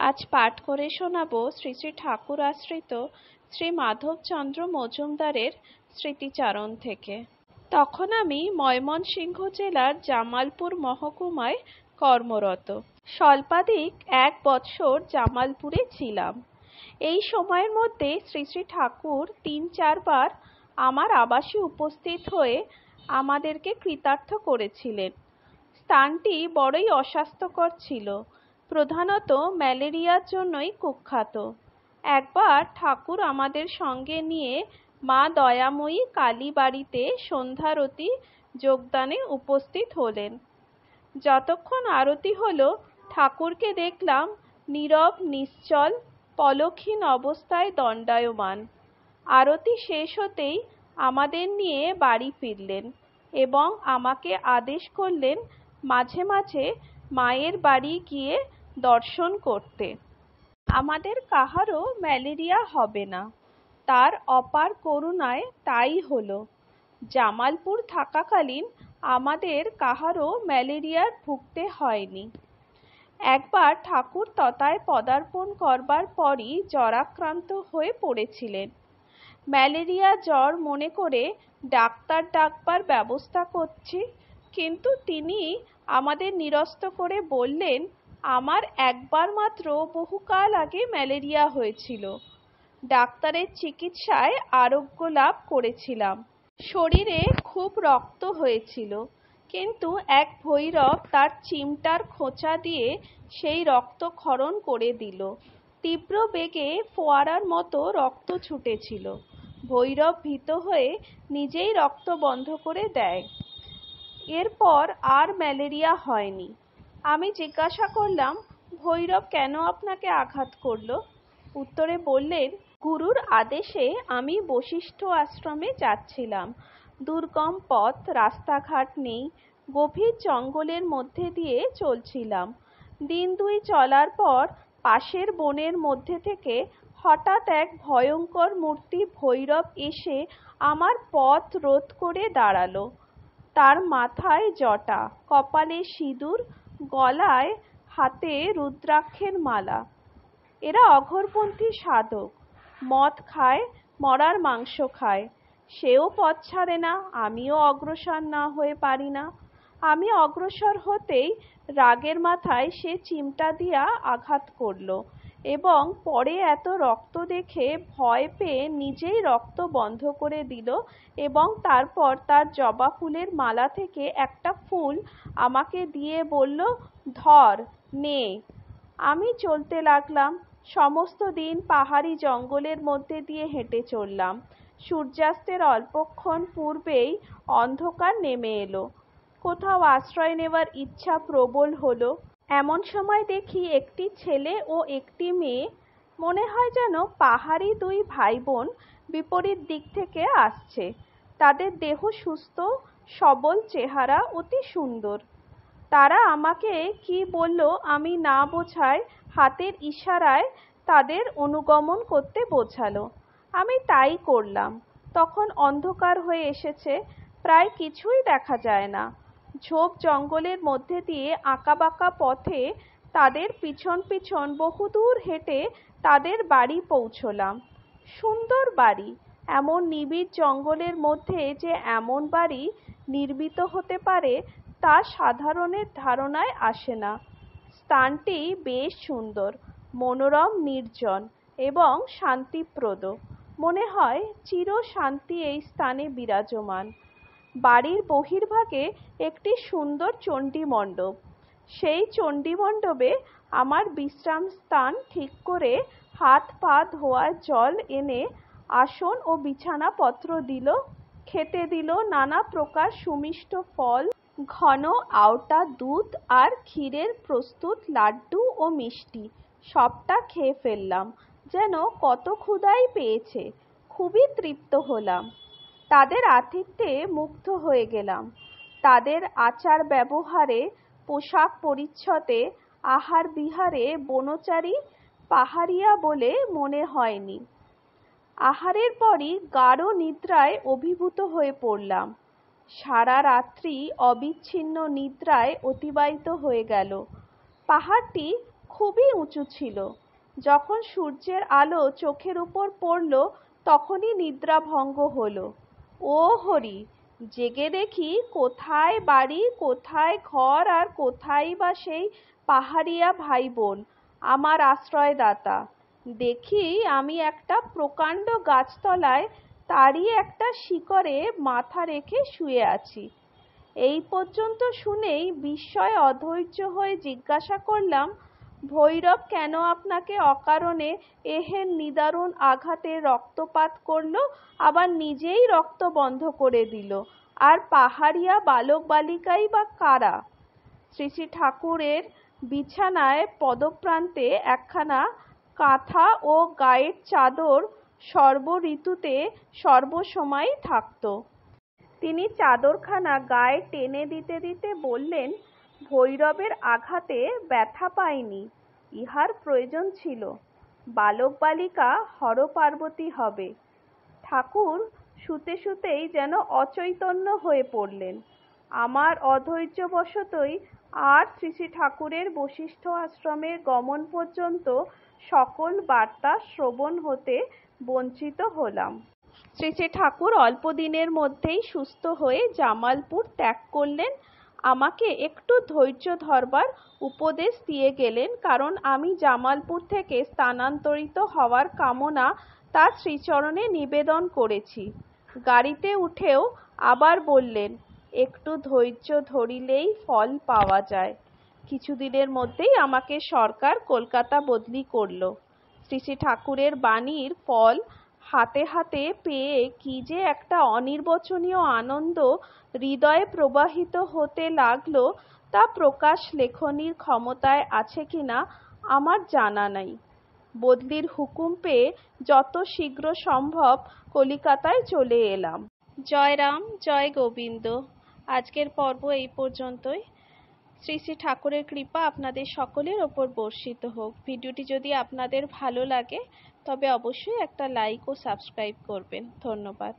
আজ পাঠ করে শোনাব শ্রী শ্রী ঠাকুর আশ্রিত শ্রী মাধবচন্দ্র মজুমদারের স্মৃতিচারণ থেকে। তখন আমি ময়মনসিংহ জেলার জামালপুর মহকুমায় কর্মরত। স্বল্পাধিক 1 বৎসর জামালপুরে ছিলাম। এই সময়ের মধ্যে শ্রী শ্রী ঠাকুর 3-4 বার আমার আবাসে উপস্থিত হয়ে আমাদেরকে কৃতার্থ করেছিলেন। স্থানটি বড়ই অস্বাস্থ্যকর ছিল, প্রধানত ম্যালেরিয়ার জন্যই কুখ্যাত। একবার ঠাকুর আমাদের সঙ্গে নিয়ে মা দয়াময়ী কালী বাড়িতে সন্ধ্যারতি যোগদানে উপস্থিত হলেন। যতক্ষণ আরতি হলো ঠাকুরকে দেখলাম নীরব নিশ্চল পলকহীন অবস্থায় দণ্ডায়মান। আরতি শেষ হতেই আমাদের নিয়ে বাড়ি ফিরলেন এবং আমাকে আদেশ করলেন মাঝে মাঝে মায়ের বাড়ি গিয়ে দর্শন করতে। আমাদের কাহারও ম্যালেরিয়া হবে না, তার অপার করুণায় তাই হলো। জামালপুর থাকাকালীন আমাদের কাহারও ম্যালেরিয়ার ভুগতে হয়নি। একবার ঠাকুর তথায় পদার্পণ করবার পরই জ্বরাক্রান্ত হয়ে পড়েছিলেন। ম্যালেরিয়া জ্বর মনে করে ডাক্তার ডাকবার ব্যবস্থা করছি, কিন্তু তিনি আমাদের নিরস্ত করে বললেন, আমার একবার মাত্র বহুকাল আগে ম্যালেরিয়া হয়েছিল। ডাক্তারের চিকিৎসায় আরোগ্য লাভ করেছিলাম। শরীরে খুব রক্ত হয়েছিল, কিন্তু এক ভৈরব তার চিমটার খোঁচা দিয়ে সেই রক্ত ক্ষরণ করে দিল। তীব্র বেগে ফোয়ারার মতো রক্ত ছুটেছিল। ভৈরব ভীত হয়ে নিজেই রক্ত বন্ধ করে দেয়। এরপর আর ম্যালেরিয়া হয়নি। আমি জিজ্ঞাসা করলাম, ভৈরব কেন আপনাকে আঘাত করলো? উত্তরে বললেন, গুরুর আদেশে আমি বশিষ্ঠ আশ্রমে যাচ্ছিলাম। দুর্গম পথ, রাস্তাঘাট নেই, গভীর জঙ্গলের মধ্যে দিয়ে চলছিলাম। 1-2 দিন চলার পর পাশের বনের মধ্যে থেকে হঠাৎ এক ভয়ঙ্কর মূর্তি ভৈরব এসে আমার পথ রোধ করে দাঁড়ালো। তার মাথায় জটা, কপালে সিঁদুর, গলায় হাতে রুদ্রাক্ষের মালা। এরা অঘোরপন্থী সাধক, মদ খায়, মরার মাংস খায়। সেও পথ ছাড়ে না, আমিও অগ্রসর না হয়ে পারি না। আমি অগ্রসর হতেই রাগের মাথায় সে চিমটা দিয়া আঘাত করলো এবং পরে এত রক্ত দেখে ভয় পেয়ে নিজেই রক্ত বন্ধ করে দিল এবং তারপর তার জবা ফুলের মালা থেকে একটা ফুল আমাকে দিয়ে বলল, ধর, নে। আমি চলতে লাগলাম। সমস্ত দিন পাহাড়ি জঙ্গলের মধ্যে দিয়ে হেঁটে চললাম। সূর্যাস্তের অল্পক্ষণ পূর্বেই অন্ধকার নেমে এলো। কোথাও আশ্রয় নেওয়ার ইচ্ছা প্রবল হলো। এমন সময় দেখি একটি ছেলে ও একটি মেয়ে, মনে হয় যেন পাহাড়ি 2 ভাই বোন, বিপরীত দিক থেকে আসছে। তাদের দেহ সুস্থ, সবল, চেহারা অতি সুন্দর। তারা আমাকে কি বলল আমি না বোঝায় হাতের ইশারায় তাদের অনুগমন করতে বোঝালো। আমি তাই করলাম। তখন অন্ধকার হয়ে এসেছে, প্রায় কিছুই দেখা যায় না। ঝোপ জঙ্গলের মধ্যে দিয়ে আঁকাবাঁকা পথে তাদের পিছন পিছন বহুদূর হেঁটে তাদের বাড়ি পৌঁছলাম। সুন্দর বাড়ি। এমন নিবিড় জঙ্গলের মধ্যে যে এমন বাড়ি নির্মিত হতে পারে তা সাধারণের ধারণায় আসে না। স্থানটি বেশ সুন্দর, মনোরম, নির্জন এবং শান্তিপ্রদ। মনে হয় চির শান্তি এই স্থানে বিরাজমান। বাড়ির বহির্ভাগে একটি সুন্দর চণ্ডী মণ্ডপ। সেই চণ্ডী মণ্ডপে আমার বিশ্রাম স্থান ঠিক করে হাত পা ধোয়ার জল এনে আসন ও বিছানাপত্র দিল। খেতে দিল নানা প্রকার সুমিষ্ট ফল, ঘন আওটা দুধ আর ক্ষীরের প্রস্তুত লাড্ডু ও মিষ্টি। সবটা খেয়ে ফেললাম, যেন কত ক্ষুধাই পেয়েছে। খুবই তৃপ্ত হলাম। তাদের আতিথ্যে মুগ্ধ হয়ে গেলাম। তাদের আচার ব্যবহারে, পোশাক পরিচ্ছদে, আহার বিহারে বনচারী পাহাড়িয়া বলে মনে হয়নি। আহারের পরই গাঢ় নিদ্রায় অভিভূত হয়ে পড়লাম। সারা রাত্রি অবিচ্ছিন্ন নিদ্রায় অতিবাহিত হয়ে গেল। পাহাড়টি খুবই উঁচু ছিল। যখন সূর্যের আলো চোখের উপর পড়ল তখনই নিদ্রা ভঙ্গ হলো। ও হরি, জেগে দেখি কোথায় বাড়ি, কোথায় ঘর, আর কোথায় বা সেই পাহাড়িয়া ভাই বোন, আমার আশ্রয়দাতা। দেখি আমি একটা প্রকাণ্ড গাছতলায় তারই একটা শিকড়ে মাথা রেখে শুয়ে আছি। এই পর্যন্ত শুনেই বিস্ময়ে অধৈর্য হয়ে জিজ্ঞাসা করলাম, ভৈরব কেন আপনাকে অকারণে এহেন নিদারুণ আঘাতে রক্তপাত করল, আবার নিজেই রক্ত বন্ধ করে দিল? আর পাহাড়িয়া বালক বালিকাই বা কারা? শ্রী শ্রী ঠাকুরের বিছানায় পদপ্রান্তে একখানা কাঁথা ও গায়ের চাদর সর্ব ঋতুতে সর্বসময় থাকত। তিনি চাদরখানা গায়ে টেনে দিতে দিতে বললেন, ভৈরবের আঘাতে ব্যথা পাইনি, ইহার প্রয়োজন ছিল। বালক বালিকা হরপার্বতী হবে। ঠাকুর শুতে শুতেই যেন অচৈতন্য হয়ে পড়লেন। আমার অধৈর্যবশতই আর শ্রী শ্রী ঠাকুরের বশিষ্ঠ আশ্রমের গমন পর্যন্ত সকল বার্তা শ্রবণ হতে বঞ্চিত হলাম। শ্রী শ্রী ঠাকুর অল্প দিনের মধ্যেই সুস্থ হয়ে জামালপুর ত্যাগ করলেন। আমাকে একটু ধৈর্য ধরবার উপদেশ দিয়ে গেলেন, কারণ আমি জামালপুর থেকে স্থানান্তরিত হওয়ার কামনা তার শ্রীচরণে নিবেদন করেছি। গাড়িতে উঠেও আবার বললেন, একটু ধৈর্য ধরিলেই ফল পাওয়া যায়। কিছুদিনের মধ্যেই আমাকে সরকার কলকাতা বদলি করল। শ্রী শ্রী ঠাকুরের বাণীর ফল হাতে হাতে পেয়ে কি যে একটা অনির্বচনীয় আনন্দ হৃদয়ে প্রবাহিত হতে লাগলো, তা প্রকাশ লেখনীর ক্ষমতায় আছে কিনা আমার জানা নাই। বদলির হুকুম পেয়ে যত শীঘ্র সম্ভব কলিকাতায় চলে এলাম। জয় রাম, জয় গোবিন্দ। আজকের পর্ব এই পর্যন্তই। শ্রী শ্রী ঠাকুরের কৃপা আপনাদের সকলের ওপর বর্ষিত হোক। ভিডিওটি যদি আপনাদের ভালো লাগে তবে অবশ্যই একটা লাইক ও সাবস্ক্রাইব করবেন। ধন্যবাদ।